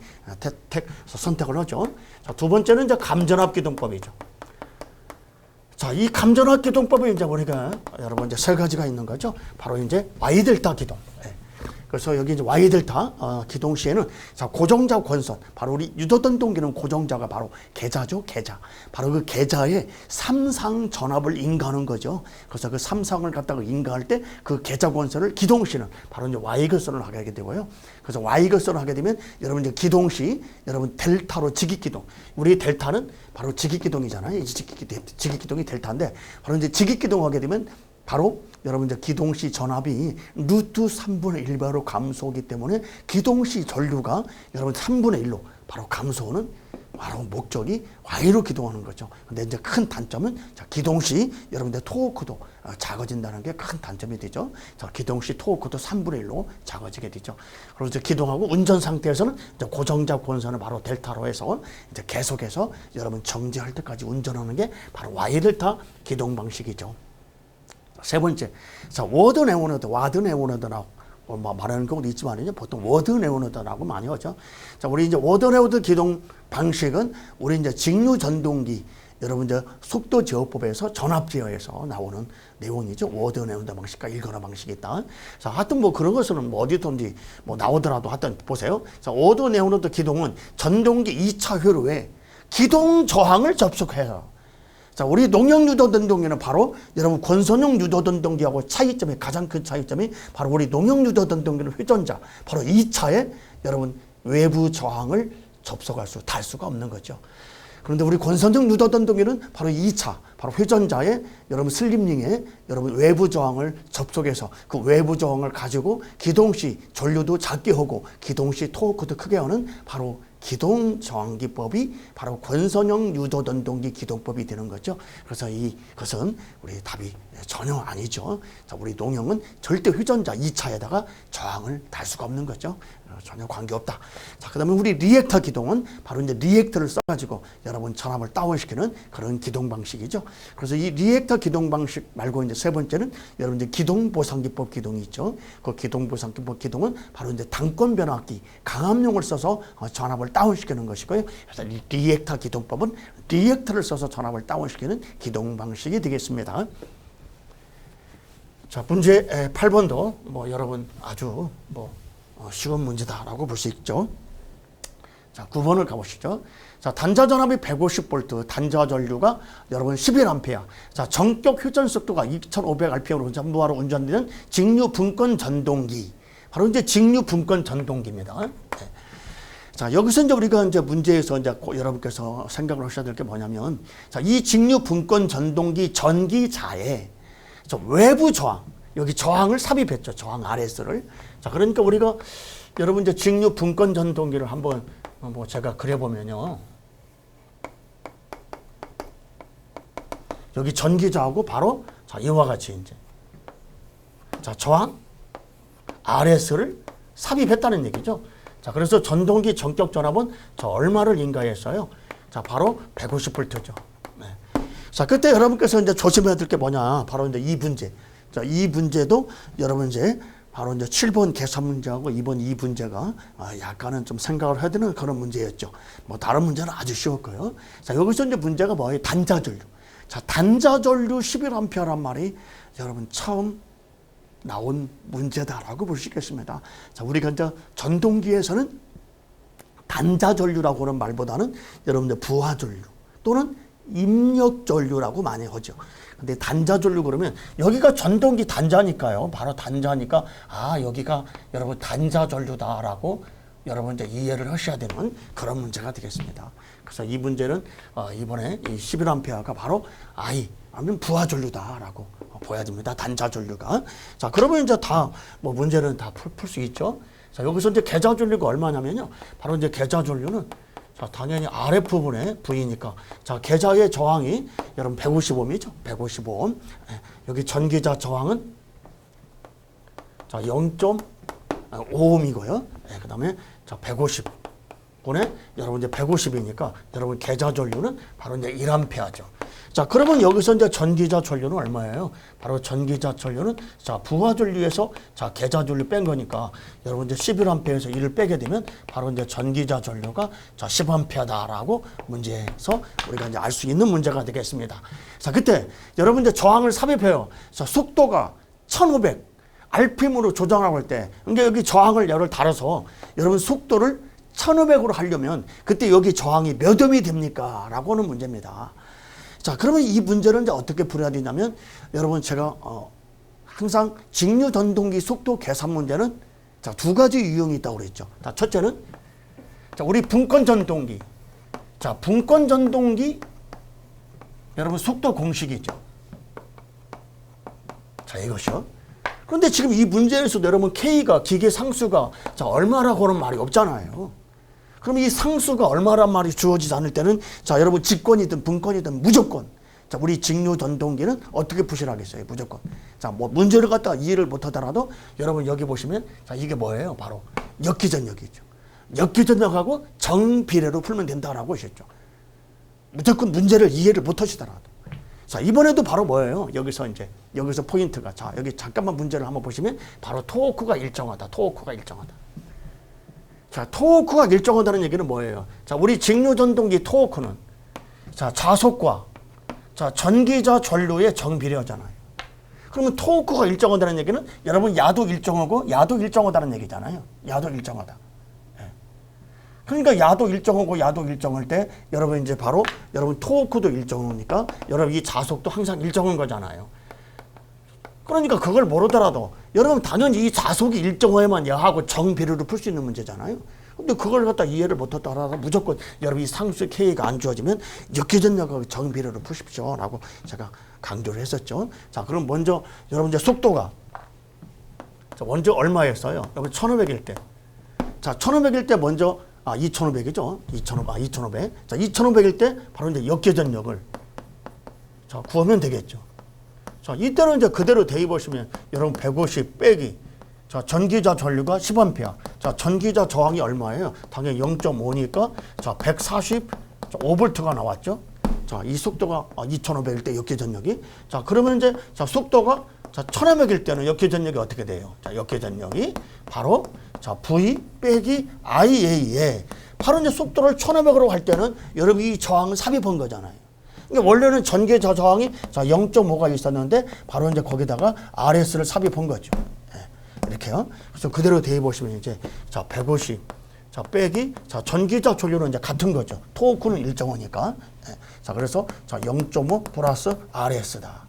S1: 선택을 하죠. 자, 두 번째는 이제 감전압 기동법이죠. 자, 이 감전압 기동법은 이제 우리가 여러분 이제 세 가지가 있는 거죠. 바로 이제 Y 델타 기동. 그래서 여기 이제 Y 델타 기동 시에는 자, 고정자 권선. 바로 우리 유도전동기는 고정자가 바로 계자죠, 계자. 바로 그 계자에 삼상 전압을 인가하는 거죠. 그래서 그 삼상을 갖다가 인가할 때 그 계자 권선을 기동 시는 바로 이제 Y 권선을 하게 되고요. 그래서 Y 권선을 하게 되면 여러분 이제 기동 시 여러분 델타로 직입 기동. 우리 델타는 바로 직입 기동이잖아요. 이 직입 기동이 델타인데 바로 이제 직입 기동하게 되면 바로 여러분 이제 기동시 전압이 루트 3분의 1배로 감소하기 때문에 기동시 전류가 여러분 3분의 1로 바로 감소하는 바로 목적이 Y로 기동하는 거죠. 근데 이제 큰 단점은 자, 기동시 여러분들 토크도 작아진다는 게 큰 단점이 되죠. 자, 기동시 토크도 3분의 1로 작아지게 되죠. 그리고 이제 기동하고 운전 상태에서는 이제 고정자 권선을 바로 델타로 해서 이제 계속해서 여러분 정지할 때까지 운전하는 게 바로 Y 델타 기동 방식이죠. 세 번째, 자, 워드 네오너드, 와드 네오너드라고 말하는 경우도 있지만 보통 워드 네오너드라고 많이 하죠. 자, 우리 이제 워드 네오너드 기동 방식은 우리 이제 직류 전동기 여러분 이제 속도 제어법에서 전압 제어에서 나오는 내용이죠. 워드 네오너드 방식과 일관화 방식이 있다. 자, 하여튼 뭐 그런 것은 뭐 어디든지 뭐 나오더라도 하여튼 보세요. 자, 워드 네오너드 기동은 전동기 2차 회로에 기동 저항을 접속해서 자, 우리 농형 유도전동기는 바로 여러분 권선형 유도전동기하고 차이점이 가장 큰 차이점이 바로 우리 농형 유도전동기는 회전자 바로 이 차에 여러분 외부 저항을 접속할 달 수가 없는 거죠. 그런데 우리 권선형 유도전동기는 바로 2차, 바로 회전자에 여러분 슬립링에 여러분 외부 저항을 접속해서 그 외부 저항을 가지고 기동 시 전류도 작게 하고 기동 시 토크도 크게 하는 바로 기동 저항기법이 바로 권선형 유도전동기 기동법이 되는 거죠. 그래서 이것은 우리 답이 전혀 아니죠. 자, 우리 농형은 절대 회전자 2차에다가 저항을 달 수가 없는 거죠. 전혀 관계없다. 자, 그 다음에 우리 리액터 기동은 바로 이제 리액터를 써가지고 여러분 전압을 다운시키는 그런 기동 방식이죠. 그래서 이 리액터 기동 방식 말고 이제 세 번째는 여러분 이제 기동보상기법 기동이 있죠. 그 기동보상기법 기동은 바로 이제 당권 변압기 강압용을 써서 전압을 다운시키는 것이고요. 그래서 이 리액터 기동법은 리액터를 써서 전압을 다운시키는 기동 방식이 되겠습니다. 자, 문제 8번도 뭐 여러분 아주 쉬운 문제다라고 볼 수 있죠. 자, 9번을 가보시죠. 자, 단자 전압이 150V, 단자 전류가 여러분 11A. 자, 전격 회전 속도가 2500rpm으로 무하로 운전되는 직류 분권 전동기. 바로 이제 직류 분권 전동기입니다. 네. 자, 여기서 이제 우리가 이제 문제에서 이제 여러분께서 생각을 하셔야 될 게 뭐냐면, 자, 이 직류 분권 전동기 전기자에 외부 저항, 여기 저항을 삽입했죠. 저항 RS를. 자, 그러니까 우리가 여러분 이제 직류 분권 전동기를 한번 제가 그려보면요. 여기 전기자하고 바로 자, 이와 같이 이제 자, 저항 RS를 삽입했다는 얘기죠. 자, 그래서 전동기 전격 전압은 저 얼마를 인가했어요? 자, 바로 150V죠. 네. 자, 그때 여러분께서 이제 조심해야 될 게 뭐냐? 바로 이제 이 문제. 자, 이 문제도 여러분 이제 바로 이제 7번 계산 문제하고 2번 이 문제가 약간은 좀 생각을 해야 되는 그런 문제였죠. 뭐 다른 문제는 아주 쉬웠고요. 자, 여기서 이제 문제가 뭐예요? 단자전류. 자, 단자전류 11A란 말이 여러분 처음 나온 문제다라고 볼 수 있겠습니다. 자, 우리가 이제 전동기에서는 단자전류라고 하는 말보다는 여러분들 부하전류 또는 입력전류라고 많이 하죠. 근데 단자전류 그러면 여기가 전동기 단자니까요. 바로 단자니까 여기가 여러분 단자전류다라고 여러분 이제 이해를 하셔야 되는 그런 문제가 되겠습니다. 그래서 이 문제는 이번에 이 11A가 바로 아니면 부하전류다라고 보야 됩니다. 단자전류가. 자, 그러면 이제 다 문제는 다 풀 수 있죠. 자, 여기서 이제 계좌전류가 얼마냐면요. 바로 이제 계좌전류는 자, 당연히 아랫부분에 V니까 자, 계좌의 저항이 여러분 150ohm이죠. 150ohm. 여기 전기자 저항은 자, 0.5ohm이고요. 그다음에 자, 150분에 여러분 이제 150이니까 여러분 계좌 전류는 바로 이제 1A죠. 자, 그러면 여기서 이제 전기자 전류는 얼마예요? 바로 전기자 전류는 자, 부하 전류에서 자, 계좌 전류 뺀 거니까 여러분 이제 11A에서 1을 빼게 되면 바로 이제 전기자 전류가 자, 10A다라고 문제에서 우리가 이제 알 수 있는 문제가 되겠습니다. 자, 그때 여러분 이제 저항을 삽입해요. 자, 속도가 1500 RPM으로 조정하고 할 때, 그러니까 여기 저항을 열을 달아서 여러분 속도를 1500으로 하려면 그때 여기 저항이 몇 ohm이 됩니까? 라고 하는 문제입니다. 자, 그러면 이 문제는 이제 어떻게 풀어야 되냐면, 여러분 제가 항상 직류 전동기 속도 계산 문제는 자, 두 가지 유형이 있다고 그랬죠. 자, 첫째는 자, 우리 분권 전동기. 자, 분권 전동기 여러분 속도 공식이죠. 자, 이것이요. 그런데 지금 이 문제에서도 여러분 K가 기계 상수가 자, 얼마라고 하는 말이 없잖아요. 그럼 이 상수가 얼마란 말이 주어지지 않을 때는 자, 여러분 직권이든 분권이든 무조건 자, 우리 직류 전동기는 어떻게 푸시하겠어요? 무조건. 자, 문제를 갖다가 이해를 못 하더라도 여러분 여기 보시면 자, 이게 뭐예요? 바로 역기전역이죠. 역기전역하고 정비례로 풀면 된다라고 하셨죠. 무조건 문제를 이해를 못 하시더라도. 자, 이번에도 바로 뭐예요? 여기서 포인트가 자, 여기 잠깐만 문제를 한번 보시면 바로 토크가 일정하다. 토크가 일정하다. 자, 토크가 일정하다는 얘기는 뭐예요? 자, 우리 직류 전동기 토크는 자, 자속과 자, 전기자 전류의 정비례하잖아요. 그러면 토크가 일정하다는 얘기는 여러분 야도 일정하고 야도 일정하다는 얘기잖아요. 야도 일정하다. 예. 그러니까 야도 일정하고 야도 일정할 때 여러분 이제 바로 여러분 토크도 일정하니까 여러분 이 자속도 항상 일정한 거잖아요. 그러니까 그걸 모르더라도 여러분 당연히 이 자속이 일정해야만 야하고 정비례로 풀 수 있는 문제잖아요. 근데 그걸 갖다 이해를 못했다라도 무조건 여러분 이 상수의 K가 안 주어지면 역기전역하고 정비례로 푸십시오 라고 제가 강조를 했었죠. 자, 그럼 먼저 여러분 이제 속도가 먼저 얼마였어요? 여러분 1500일 때. 자, 1500일 때 먼저 2500이죠. 2500. 자, 2500일 때 바로 이제 역계전력을 자, 구하면 되겠죠. 자, 이때는 이제 그대로 대입하시면 여러분 150 빼기 자, 전기자 전류가 10A. 자, 전기자 저항이 얼마예요? 당연히 0.5니까 자, 145V가 나왔죠. 자, 이 속도가 2500일 때 역계전력이. 자, 그러면 이제 자, 속도가 자, 1500일 때는 역계전력이 어떻게 돼요? 자, 역계전력이 바로 자, V 빼기 IA에 바로 이제 속도를 1500으로 할 때는 여러분 이 저항을 삽입한 거잖아요. 그러니까 원래는 전기 저항이 자, 0.5가 있었는데 바로 이제 거기다가 RS를 삽입한 거죠. 이렇게요. 그래서 그대로 대입하시면 이제 자, 150 자, 빼기 자, 전기자 전류는 이제 같은 거죠. 토크는 일정하니까. 자, 그래서 자, 0.5 플러스 RS다.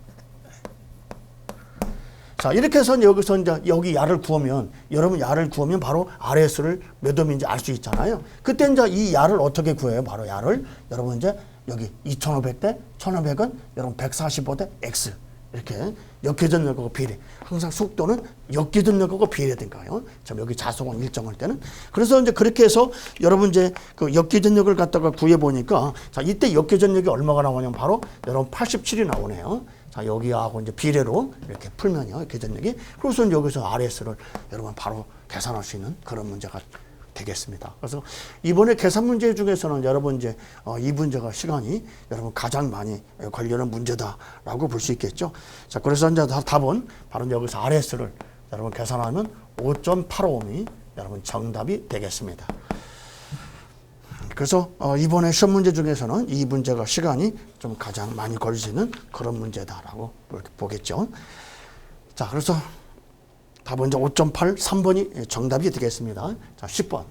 S1: 자, 이렇게 해서 여기서 이제 여기 야를 구하면 여러분 야를 구하면 바로 RS를 몇 옴인지 알 수 있잖아요. 그때 이제 이 야를 어떻게 구해요? 바로 야를 여러분 이제 여기 2500대 1500은 여러분 145대 X 이렇게 역계전력하고 비례. 항상 속도는 역계전력하고 비례된가요? 자, 여기 자속은 일정할 때는. 그래서 이제 그렇게 해서 여러분 이제 그 역계전력을 갖다가 구해 보니까 자, 이때 역계전력이 얼마가 나오냐면 바로 여러분 87이 나오네요. 자, 여기하고 이제 비례로 이렇게 풀면요, 계전력이. 그래서 여기서 RS를 여러분 바로 계산할 수 있는 그런 문제가 되겠습니다. 그래서 이번에 계산 문제 중에서는 여러분 이제 이 문제가 시간이 여러분 가장 많이 걸리는 문제다라고 볼 수 있겠죠. 자, 그래서 이제 답은 바로 여기서 RS를 여러분 계산하면 5.85옴이 여러분 정답이 되겠습니다. 그래서 이번에 시험 문제 중에서는 이 문제가 시간이 좀 가장 많이 걸릴 수 있는 그런 문제다라고 보겠죠. 자, 그래서 답은 이제 5.8, 3번이 정답이 되겠습니다. 자, 10번.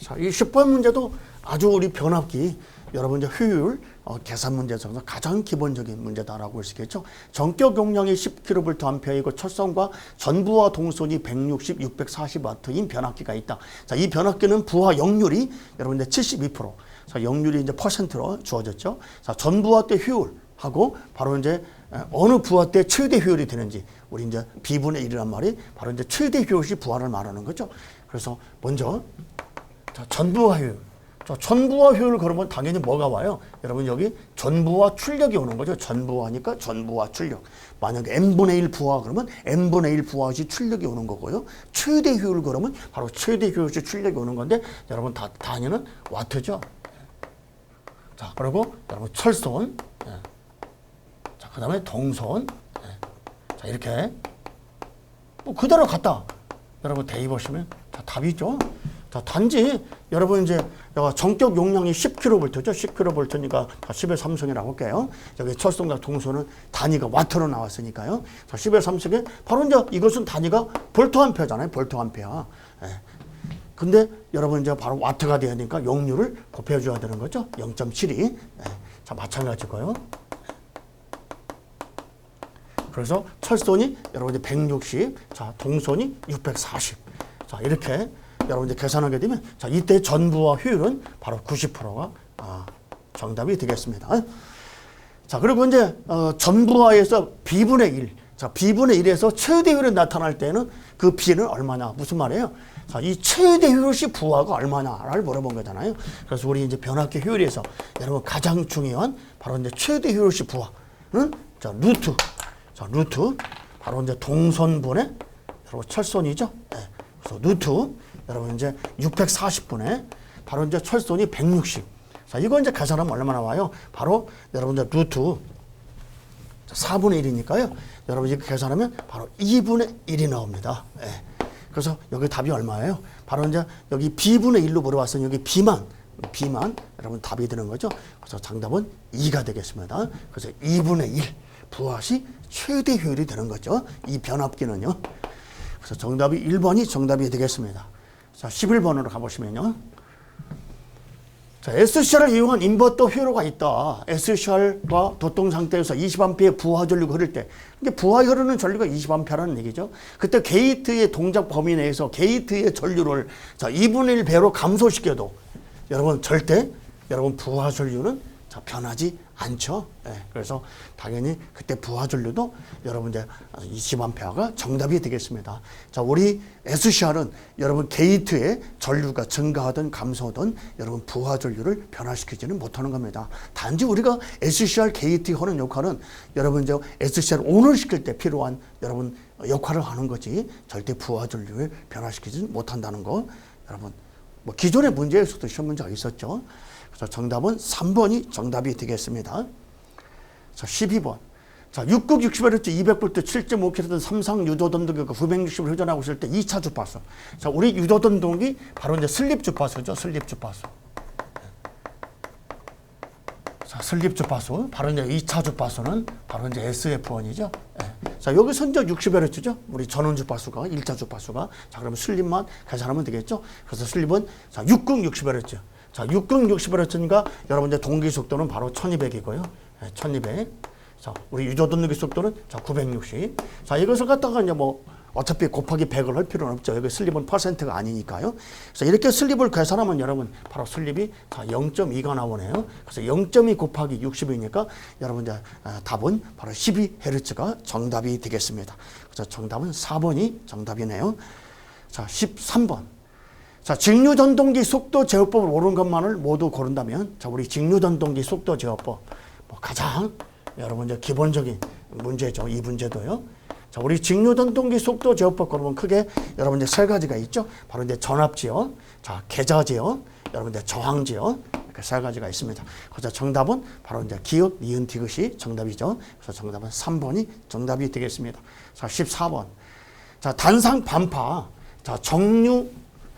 S1: 자, 이 10번 문제도 아주 우리 변압기 여러분 이제 효율 계산 문제 중에서 가장 기본적인 문제다라고 볼 수 있겠죠. 전격 용량이 10kVA이고 철선과 전부하 동선이 160, 640W인 변압기가 있다. 자, 이 변압기는 부하 역률이 여러분 이제 72%. 자, 역률이 이제 퍼센트로 주어졌죠. 자, 전부하 때 효율하고 바로 이제 어느 부하 때 최대 효율이 되는지 우리 이제 B분의 1이란 말이 바로 이제 최대 효율이 부하를 말하는 거죠. 그래서 먼저 자, 전부하 효율. 자, 전부하 효율을 그러면 당연히 뭐가 와요? 여러분 여기 전부하 출력이 오는 거죠. 전부하니까 전부하 출력. 만약에 n분의 1 부하 그러면 n분의 1 부하시 출력이 오는 거고요. 최대 효율 그러면 바로 최대 효율시 출력이 오는 건데 여러분 단위는 와트죠. 자, 그리고 여러분 철선. 자, 그 다음에 동선. 자, 이렇게 뭐 그대로 갖다 여러분 대입하시면 자, 답이 있죠. 자, 단지 여러분 이제 전격 용량이 10kV죠. 10kV니까 10의 3승이라고 할게요. 여기 철선과 동선은 단위가 와트로 나왔으니까요. 자, 10의 3승에 바로 이제 이것은 단위가 볼트암페어잖아요. 볼트암페어. 근데 여러분 이제 바로 와트가 되야 되니까 역률을 곱해줘야 되는 거죠. 0.72. 자, 마찬가지고요. 그래서 철선이 여러분 이제 160, 자, 동선이 640. 자, 이렇게 여러분 이제 계산하게 되면 자, 이때 전부하 효율은 바로 90%가 정답이 되겠습니다. 자, 그리고 이제 전부하에서 B분의 1. 자, B분의 1에서 최대 효율이 나타날 때는 그 B는 얼마냐? 무슨 말이에요? 자, 이 최대 효율시 부하가 얼마냐를 물어본 거잖아요. 그래서 우리 이제 변압기 효율에서 여러분 가장 중요한 바로 이제 최대 효율시 부하는 자, 루트. 자, 루트. 바로 이제 동선분의 여러분 철선이죠. 네. 그래서 루트. 여러분 이제 640분에 바로 이제 철선이 160. 자, 이거 이제 계산하면 얼마나 와요? 바로 여러분 이제 루트 4분의 1이니까요. 여러분 이거 계산하면 바로 2분의 1이 나옵니다. 예. 그래서 여기 답이 얼마예요? 바로 이제 여기 B분의 1로 물어봤으니 여기 B만 여러분 답이 되는 거죠. 그래서 정답은 2가 되겠습니다. 그래서 2분의 1 부하시 최대 효율이 되는 거죠. 이 변압기는요. 그래서 정답이 1번이 정답이 되겠습니다. 자, 11번으로 가보시면요. 자, SCR을 이용한 인버터 회로가 있다. SCR과 도통 상태에서 20A의 부하 전류가 흐를 때, 이게 부하 흐르는 전류가 20A라는 얘기죠. 그때 게이트의 동작 범위 내에서 게이트의 전류를 자, 2분의 1배로 감소시켜도 여러분 절대 여러분 부하 전류는 자, 변하지 않죠. 예, 그래서 당연히 그때 부하 전류도 여러분 이제 20A가 정답이 되겠습니다. 자, 우리 SCR은 여러분 게이트에 전류가 증가하든 감소하든 여러분 부하 전류를 변화시키지는 못하는 겁니다. 단지 우리가 SCR 게이트에 하는 역할은 여러분 이제 SCR 온을 시킬 때 필요한 여러분 역할을 하는 거지 절대 부하 전류를 변화시키지는 못한다는 거 여러분 뭐 기존의 문제에서도 시험 문제가 있었죠. 그래서 정답은 3번이 정답이 되겠습니다. 자, 12번. 자, 6국 60Hz 200V 7.5kV 삼상 유도전동기가 960을 회전하고 있을 때 2차 주파수. 자, 우리 유도전동기 바로 이제 슬립 주파수죠. 슬립 주파수. 자, 슬립 주파수. 바로 이제 2차 주파수는 바로 이제 SF1이죠. 예. 자, 여기서 이제 60Hz죠. 우리 전원 주파수가 1차 주파수가. 자, 그러면 슬립만 계산하면 되겠죠. 그래서 슬립은 자, 6국 60Hz. 자, 6국 60Hz니까 여러분들 동기 속도는 바로 1200이고요. 1200. 자, 우리 유도전동기 속도는 자, 960. 자, 이것을 갖다가 이제 뭐 어차피 곱하기 100을 할 필요는 없죠. 여기 슬립은 퍼센트가 아니니까요. 그래서 이렇게 슬립을 계산하면 여러분 바로 슬립이 자, 0.2가 나오네요. 그래서 0.2 곱하기 60이니까 여러분 이제 답은 바로 12Hz가 정답이 되겠습니다. 그래서 정답은 4번이 정답이네요. 자, 13번. 자, 직류전동기 속도 제어법을 옳은 것만을 모두 고른다면, 자, 우리 직류전동기 속도 제어법, 뭐 가장 여러분 이제 기본적인 문제죠. 이 문제도요. 자, 우리 직류전동기 속도 제어법 그러면 크게 여러분 이제 세 가지가 있죠. 바로 이제 전압 제어, 자, 계좌 제어, 여러분 이제 저항 제어 이렇게 세 가지가 있습니다. 그래서 정답은 바로 이제 기역, 니은, 디귿이 정답이죠. 그래서 정답은 3번이 정답이 되겠습니다. 자, 14번. 자, 단상 반파, 자, 정류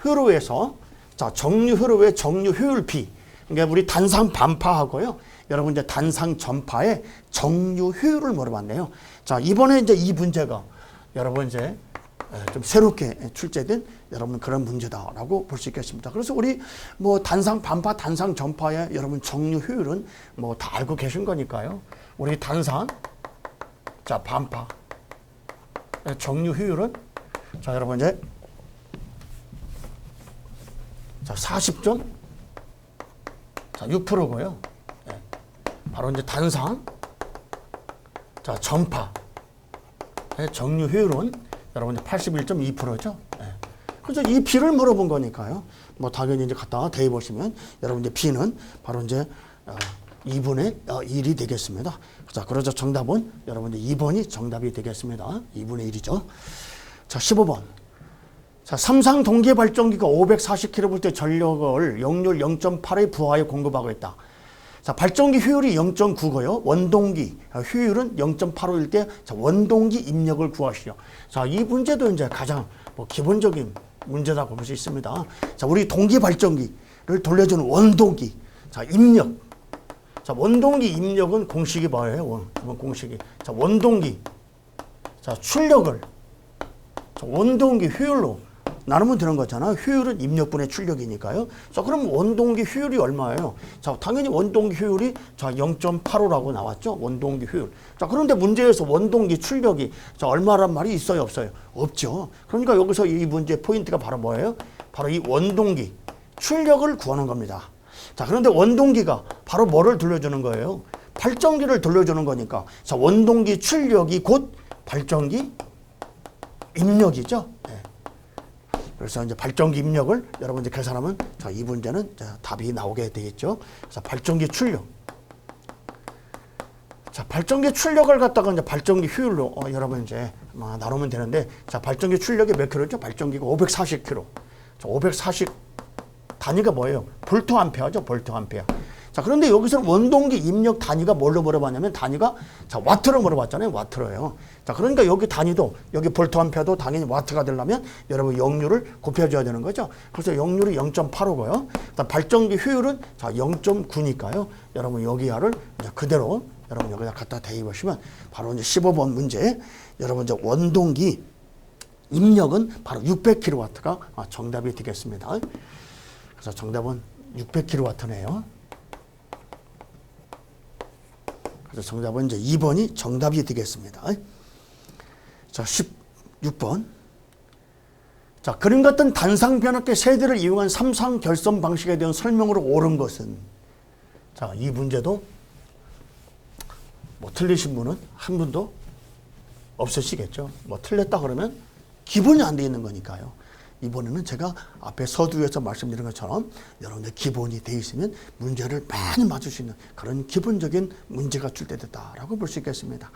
S1: 효로에서 자, 정류 효로의 정류 효율 B. 그러니까 우리 단상 반파하고요. 여러분 이제 단상 전파의 정류 효율을 물어봤네요. 자, 이번에 이제 이 문제가 여러분 이제 좀 새롭게 출제된 여러분 그런 문제다라고 볼 수 있겠습니다. 그래서 우리 뭐 단상 반파, 단상 전파의 여러분 정류 효율은 뭐 다 알고 계신 거니까요. 우리 단상 자, 반파 정류 효율은 자, 여러분 이제 자, 40.6%고요. 예. 바로 이제 단상, 자, 전파, 정류 효율은 여러분 81.2%죠. 예. 그래서 이 B를 물어본 거니까요. 뭐 당연히 이제 갖다가 대입 보시면 여러분 이제 B는 바로 이제 2분의 1이 되겠습니다. 자, 그래서 정답은 여러분 이제 2번이 정답이 되겠습니다. 2분의 1이죠. 자, 15번. 자, 삼상 동기 발전기가 540kV 전력을 역률 0.8의 부하에 공급하고 있다. 자, 발전기 효율이 0.9고요. 원동기 효율은 0.85일 때 자, 원동기 입력을 구하시죠. 자, 이 문제도 이제 가장 뭐 기본적인 문제라고 볼 수 있습니다. 자, 우리 동기 발전기를 돌려주는 원동기 자, 입력. 자, 원동기 입력은 공식이 뭐예요? 공식이. 자, 원동기 자, 출력을 자, 원동기 효율로 나누면 되는 거잖아요. 효율은 입력분의 출력이니까요. 자, 그럼 원동기 효율이 얼마예요? 자, 당연히 원동기 효율이 자, 0.85라고 나왔죠. 원동기 효율. 자, 그런데 문제에서 원동기 출력이 자, 얼마란 말이 있어요, 없어요? 없죠. 그러니까 여기서 이 문제의 포인트가 바로 뭐예요? 바로 이 원동기 출력을 구하는 겁니다. 자, 그런데 원동기가 바로 뭐를 돌려주는 거예요? 발전기를 돌려주는 거니까. 자, 원동기 출력이 곧 발전기 입력이죠. 네. 그래서 이제 발전기 입력을 여러분들 계산하면 자, 이 문제는 자, 답이 나오게 되겠죠. 그래서 발전기 출력. 자, 발전기 출력을 갖다가 이제 발전기 효율로 여러분 이제 나누면 되는데 자, 발전기 출력이 몇 킬로죠? 발전기가 540kg. 자, 540 단위가 뭐예요? 볼트 암페어죠. 볼트 암페어. 자, 그런데 여기서 원동기 입력 단위가 뭘로 물어봤냐면 단위가 자, 와트로 물어봤잖아요. 와트로예요. 자, 그러니까 여기 단위도 여기 볼트 암페어도 당연히 와트가 되려면 여러분 역률을 곱해줘야 되는 거죠. 그래서 역률이 0.85고요. 발전기 효율은 자, 0.9니까요. 여러분 여기를 이제 그대로 여러분 여기다 갖다 대입하시면 바로 이제 15번 문제 여러분 이제 원동기 입력은 바로 600kW가 정답이 되겠습니다. 그래서 정답은 600kW네요. 그래서 정답은 이제 2번이 정답이 되겠습니다. 자, 16번. 자, 그림 같은 단상 변압기 세대를 이용한 삼상 결선 방식에 대한 설명으로 옳은 것은? 자, 이 문제도 뭐 틀리신 분은 한 분도 없으시겠죠. 뭐 틀렸다 그러면 기본이 안 돼 있는 거니까요. 이번에는 제가 앞에 서두에서 말씀드린 것처럼 여러분들 기본이 돼 있으면 문제를 많이 맞출 수 있는 그런 기본적인 문제가 출제됐다라고 볼 수 있겠습니다.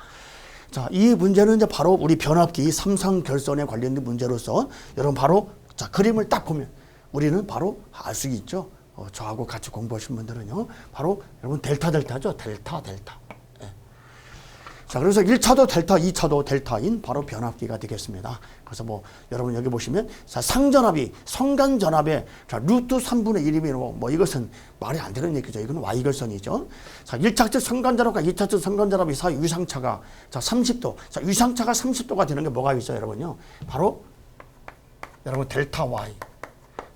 S1: 자, 이 문제는 이제 바로 우리 변압기 삼상 결선에 관련된 문제로서 여러분 바로 자, 그림을 딱 보면 우리는 바로 알 수 있죠. 저하고 같이 공부하신 분들은요. 바로 여러분 델타죠. 델타. 자, 그래서 1차도 델타, 2차도 델타인 바로 변압기가 되겠습니다. 그래서 뭐 여러분 여기 보시면 자, 상전압이 성간전압의 자, 루트 3분의 1이면 뭐 이것은 말이 안 되는 얘기죠. 이건 Y결선이죠. 자, 1차적 성간전압과 2차적 성간전압의 사이 위상차가 자, 30도. 자, 위상차가 30도가 되는 게 뭐가 있어요, 여러분요? 바로 여러분 델타 Y.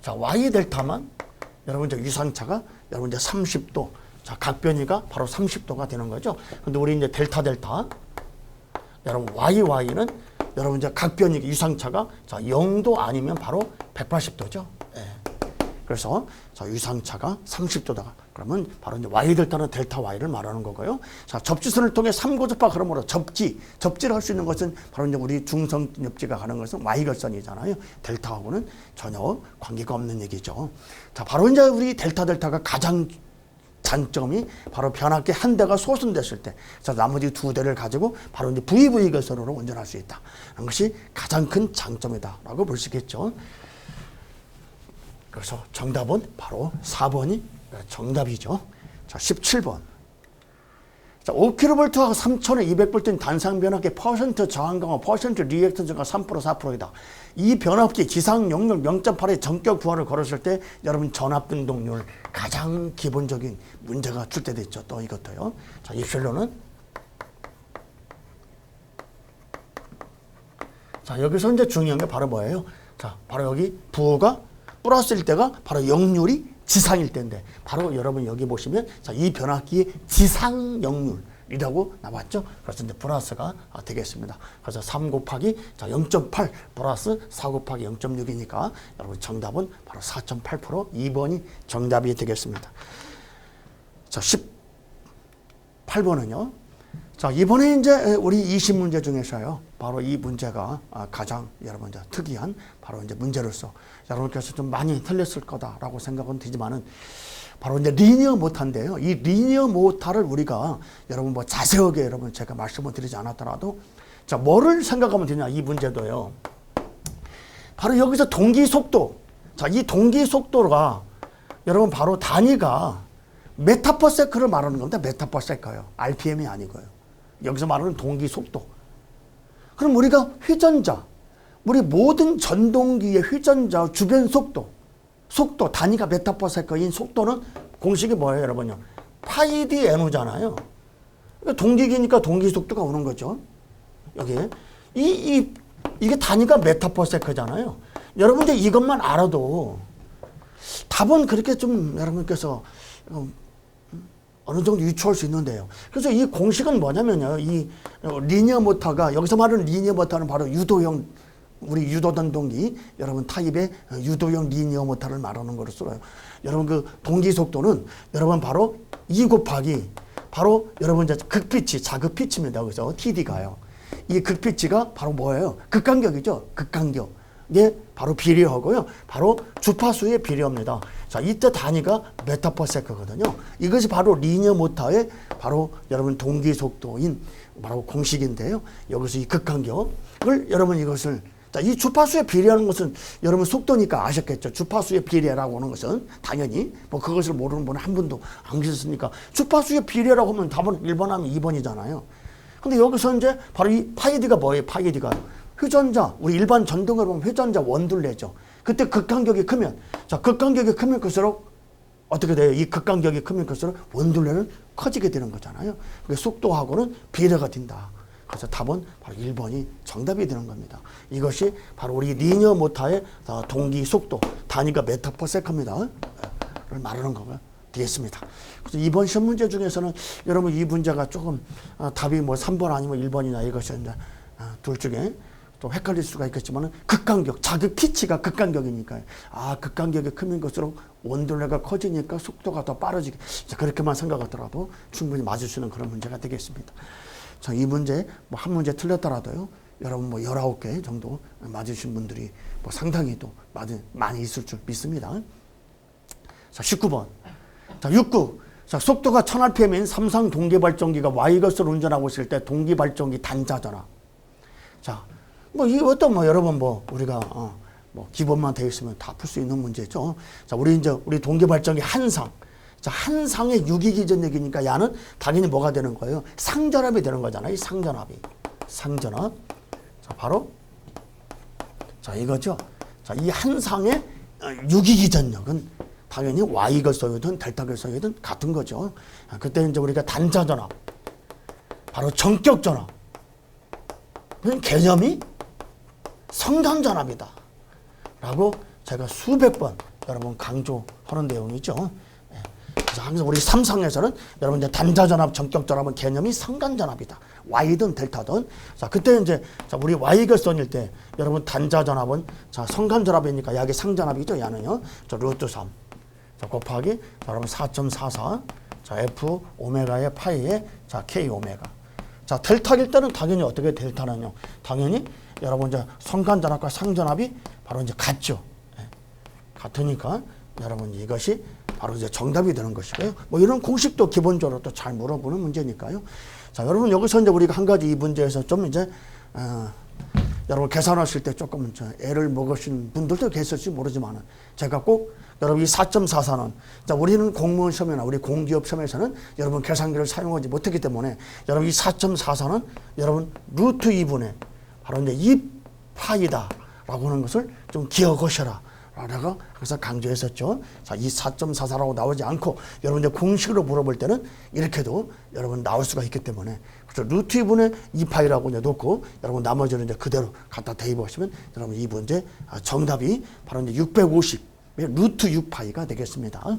S1: 자, Y 델타만 여러분 이제 위상차가 여러분 이제 30도. 자, 각변이가 바로 30도가 되는 거죠. 근데 우리 이제 델타, 여러분 Y는 여러분 이제 각변이 유상차가 자, 0도 아니면 바로 180도죠. 예. 그래서 자, 유상차가 30도다. 그러면 바로 이제 Y 델타는 델타 Y를 말하는 거고요. 자, 접지선을 통해 삼고접하 그러므로 접지를 할 수 있는 것은 바로 이제 우리 중성접지가 가는 것은 Y결선이잖아요. 델타하고는 전혀 관계가 없는 얘기죠. 자, 바로 이제 우리 델타가 가장 장점이 바로 변압기 한 대가 소선됐을 때, 자, 나머지 두 대를 가지고 바로 이제 VV 결선으로 운전할 수 있다. 그런 것이 가장 큰 장점이다라고 볼 수 있겠죠. 그래서 정답은 바로 4번이 정답이죠. 자, 17번. 자, 5kV하고 3200V인 단상 변압기 퍼센트 저항 강화, 퍼센트 리액턴스가 3% 4%이다. 이 변압기 지상 용률 0.8의 전격 부하를 걸었을 때 여러분 전압 등동률 가장 기본적인 문제가 출제됐죠. 또 이것도요. 자, 입술로는 자, 여기서 이제 중요한 게 바로 뭐예요? 자, 바로 여기 부호가 플러스일 때가 바로 역률이 지상일 때인데 바로 여러분 여기 보시면 자, 이 변압기의 지상 역률이라고 나왔죠. 그래서 이제 플러스가 되겠습니다. 그래서 3 곱하기 자, 0.8 플러스 4 곱하기 0.6이니까 여러분 정답은 바로 4.8% 2번이 정답이 되겠습니다. 자, 18번은요. 자, 이번에 이제 우리 20문제 중에서요. 바로 이 문제가 가장 여러분 이제 특이한 바로 이제 문제로서 여러분께서 좀 많이 틀렸을 거다라고 생각은 되지만은 바로 이제 리니어 모터인데요. 이 리니어 모터를 우리가 여러분 뭐 자세하게 여러분 제가 말씀을 드리지 않았더라도 자, 뭐를 생각하면 되냐 이 문제도요. 바로 여기서 동기 속도. 자, 이 동기 속도가 여러분 바로 단위가 메타퍼세크를 말하는 겁니다. 메타퍼세크요. RPM이 아니고요. 여기서 말하는 동기 속도. 그럼 우리가 회전자, 우리 모든 전동기의 회전자 주변 속도 단위가 메타퍼세크인 속도는 공식이 뭐예요, 여러분요? 파이 d n잖아요. 동기기니까 동기 속도가 오는 거죠. 여기에 이게 단위가 메타퍼세크잖아요. 여러분들 이것만 알아도 답은 그렇게 좀 여러분께서 어느 정도 유추할 수 있는데요. 그래서 이 공식은 뭐냐면요. 이 리니어 모터가 여기서 말하는 리니어 모터는 바로 유도형 우리 유도전동기 여러분 타입의 유도형 리니어 모터를 말하는 거로 써요. 여러분 그 동기 속도는 여러분 바로 2 곱하기 바로 여러분 이제 극피치 자극피치입니다. 그래서 TD가요. 이 극피치가 바로 뭐예요? 극간격이죠. 극간격에 바로 비례하고요. 바로 주파수에 비례합니다. 자, 이때 단위가 메타퍼세크거든요. 이것이 바로 리니어 모터의 바로 여러분 동기 속도인 바로 공식인데요. 여기서 이 극간격을 여러분 이것을 자, 이 주파수에 비례하는 것은 여러분 속도니까 아셨겠죠. 주파수에 비례라고 하는 것은 당연히 뭐 그것을 모르는 분은 한 분도 안 계셨으니까 주파수에 비례라고 하면 답은 1번 하면 2번이잖아요. 근데 여기서 이제 바로 이 파이디가 뭐예요? 파이디가 회전자, 우리 일반 전등을 보면 회전자 원둘레죠. 그때 극간격이 크면, 자, 극간격이 크면 클수록 어떻게 돼요? 이 극간격이 크면 클수록 원둘레는 커지게 되는 거잖아요. 그게 속도하고는 비례가 된다. 그래서 답은 바로 1번이 정답이 되는 겁니다. 이것이 바로 우리 리니어 모터의 동기 속도, 단위가 미터 퍼 세컨입니다. 를 말하는 거가 되겠습니다. 그래서 이번 시험 문제 중에서는 여러분 이 문제가 조금 답이 뭐 3번 아니면 1번이나 이것인데 둘 중에 또 헷갈릴 수가 있겠지만 극간격, 자극 피치가 극간격이니까 극간격이 크면 것으로 원둘레가 커지니까 속도가 더 빠르지게 그렇게만 생각하더라도 충분히 맞을 수 있는 그런 문제가 되겠습니다. 자, 이 문제 뭐 한 문제 틀렸더라도요. 여러분 뭐 19개 정도 맞으신 분들이 뭐 상당히 또 많이 있을 줄 믿습니다. 자, 19번. 자, 6구. 자, 속도가 1000rpm인 삼성 동기발전기가 Y것을 운전하고 있을 때 동기발전기 단자전압. 자, 뭐 이 어떤 뭐 여러분 뭐 우리가 뭐 기본만 되어 있으면 다 풀 수 있는 문제죠. 자, 우리 동기발전기 한상. 자, 한상의 유기기전력이니까 야는 당연히 뭐가 되는 거예요? 상전압이 되는 거잖아요. 이 상전압이. 상전압. 자, 바로 자, 이거죠. 자, 이 한상의 유기기전력은 당연히 Y걸성이든 델타걸성이든 같은 거죠. 그때 이제 우리가 단자전압, 바로 전격전압. 개념이 성간전압이다. 라고 제가 수백 번 여러분 강조하는 내용이죠. 그래서 항상 우리 삼상에서는 여러분 이제 단자전압, 전격전압은 개념이 성간전압이다. Y든 델타든. 자, 그때 이제 우리 Y걸성일 때 여러분 단자전압은 성간전압이니까 약이 상전압이죠. 야는요. 루트 3. 자, 곱하기 여러분 4.44. 자, F 오메가의 파이에 K 오메가. 자, 델타일 때는 당연히 어떻게 델타는요? 당연히 여러분 이제 성간전압과 상전압이 바로 이제 같죠. 같으니까 여러분 이것이 바로 이제 정답이 되는 것이고요. 뭐 이런 공식도 기본적으로 또 잘 물어보는 문제니까요. 자, 여러분 여기서 이제 우리가 한 가지 이 문제에서 좀 이제 여러분 계산하실 때 조금 애를 먹으신 분들도 계실지 모르지만은 제가 꼭 여러분 이 4.44는 자, 우리는 공무원 시험이나 우리 공기업 시험에서는 여러분 계산기를 사용하지 못했기 때문에 여러분 이 4.44는 여러분 루트 2분의 바로 이제 2파이다라고 하는 것을 좀 기억하셔라. 라고 항상 강조했었죠. 자, 이 4.44라고 나오지 않고 여러분 이제 공식으로 물어볼 때는 이렇게도 여러분 나올 수가 있기 때문에 그래서 루트 2분의 2파이라고 이제 놓고 여러분 나머지는 이제 그대로 갖다 대입하시면 여러분 이 문제 정답이 바로 이제 650 루트 6파이가 되겠습니다.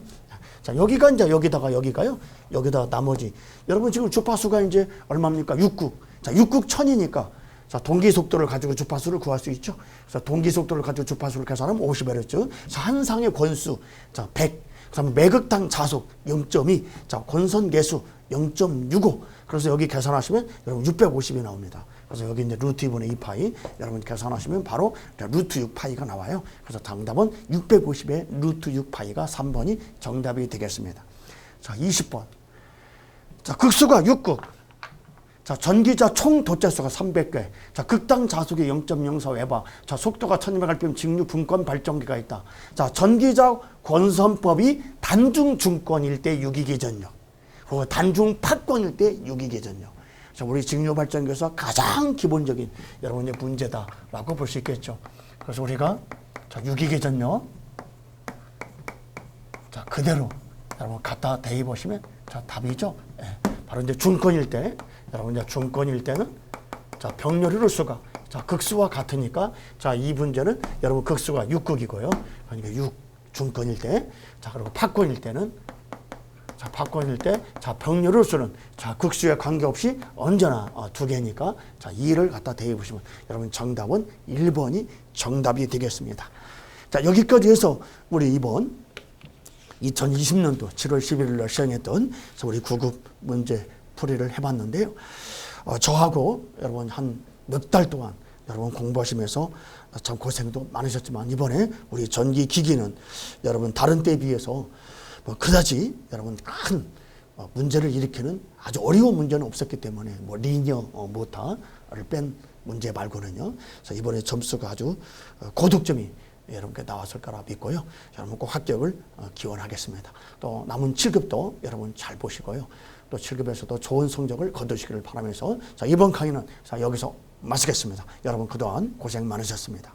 S1: 자, 여기가 이제 여기다가 여기가요. 여기다 나머지 여러분 지금 주파수가 이제 얼마입니까? 6국. 자, 6국 1000이니까 자, 동기 속도를 가지고 주파수를 구할 수 있죠. 그래서 동기 속도를 가지고 주파수를 계산하면 50Hz. 자, 한 상의 권수, 자, 100. 그다음에 매극당 자속 0.2. 자, 권선 개수 0.65. 그래서 여기 계산하시면 여러분 650이 나옵니다. 그래서 여기 이제 루트 2분의 2파이 여러분 계산하시면 바로 루트 6파이가 나와요. 그래서 정답은 650의 루트 6파이가 3번이 정답이 되겠습니다. 자, 20번. 자, 극수가 6국. 자, 전기자 총 도체수가 300개. 자, 극당 자속이 0.04웨바. 자, 속도가 1200rpm 직류 분권 발전기가 있다. 자, 전기자 권선법이 단중 중권일 때 유기기전력. 그리고 단중 파권일 때 유기기전력. 자, 우리 직류 발전기에서 가장 기본적인 여러분의 문제다라고 볼 수 있겠죠. 그래서 우리가 자, 유기기전력. 자, 그대로 여러분 갖다 대입하시면 자, 답이죠. 예. 바로 이제 중권일 때 여러분 이제 중권일 때는 자, 병렬 수가 자, 극수와 같으니까 자, 이 문제는 여러분 극수가 6극이고요. 그러니까 6 중권일 때. 자, 그리고 파권일 때는 자, 파권일 때 자, 병렬 수는 자, 극수에 관계없이 언제나 두 개니까 자, 2를 갖다 대입하시면 여러분 정답은 1번이 정답이 되겠습니다. 자, 여기까지 해서 우리 이번 2020년도 7월 11일 날 시행했던 우리 9급 문제 풀이를 해봤는데요. 저하고 여러분 한 몇 달 동안 여러분 공부하시면서 참 고생도 많으셨지만 이번에 우리 전기기기는 여러분 다른 때에 비해서 뭐 그다지 여러분 큰 문제를 일으키는 아주 어려운 문제는 없었기 때문에 뭐 리니어 모터를 뺀 문제 말고는요. 그래서 이번에 점수가 아주 고득점이 여러분께 나왔을 거라 믿고요. 여러분 꼭 합격을 기원하겠습니다. 또 남은 7급도 여러분 잘 보시고요. 또 7급에서도 좋은 성적을 거두시기를 바라면서 자, 이번 강의는 자, 여기서 마치겠습니다. 여러분 그동안 고생 많으셨습니다.